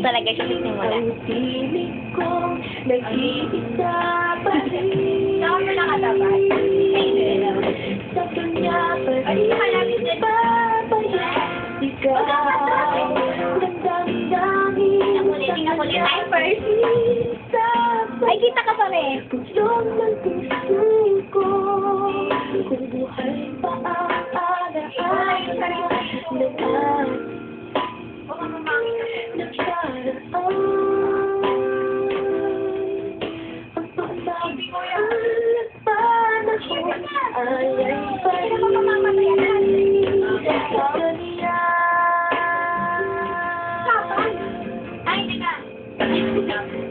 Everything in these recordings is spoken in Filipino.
talaga siya nagsimula. Ang tinig kong nag-iisa pa rin. Saan mo nakatapat? Sa kanya pa rin babaya. Ikaw ng damdamin. Tingnan mo ulit. Time first. Ay, kita ka pa rin. Puso ng puso ko. Kung buhay pa ang alaala. Ay, teka.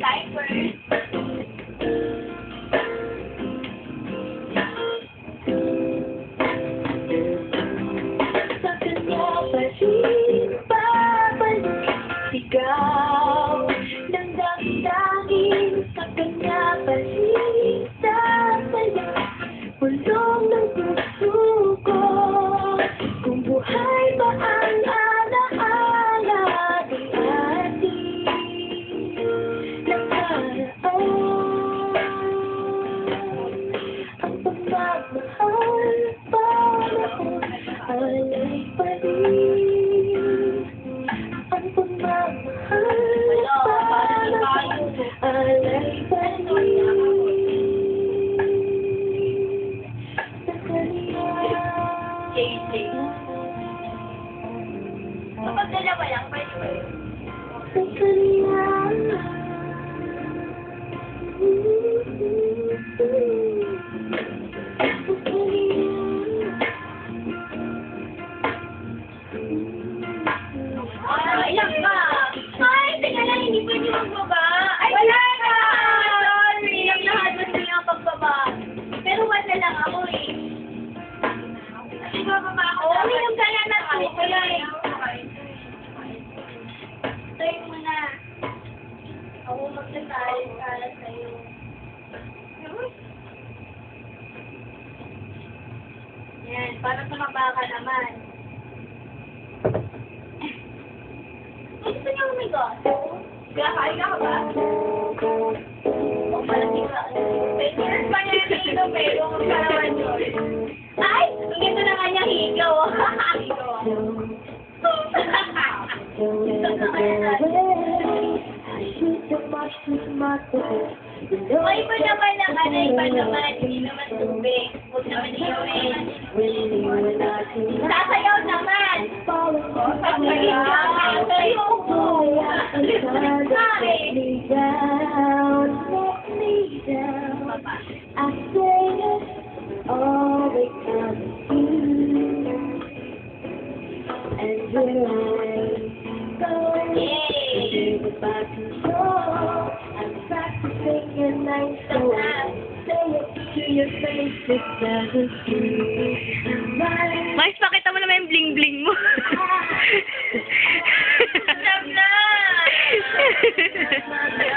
Time first. Sa kanya pa rin babalik. Sigaw ng damdamin. Sa kanya pa rin babalik. Pulong ng puso ko. Kung buhay ba ang alaala di ating nakaraan. Ang pagmamahal pa noon alay pa rin. Ang pagmamahal pa noon alay pa rin. Sa kanya. Kapag dalawa lang, pwede ba yun? Sa kanya. Ilang ba? Ay, teka lang, hindi pwede magbaba. Ay, wala ka! Sorry. Ilang lahat gusto niya ang pagbaba. Pero wala lang ako eh. Kasi bababa ako. Oo, minum ka na na to. Kaya eh. Tayo muna. Ako magsasalit para sa'yo. Yan, para tumaba ka naman. Gusto niyo umigo? Kaya kain ka ba? O malamig ka. Pwede rin pa niya higaw, pero parawan yun. Ay! Ang ganda na nga niya higaw. Higaw ako. O iba naman ang ano, iba naman. Hindi naman tubig. Huwag naman iuwi. Sasayaw naman. Sasayaw. Sasayaw ko. Yay! I'm practicing and I so say it to your face, it doesn't seem right. Mars, pakita mo naman yung bling-bling mo. Alam na!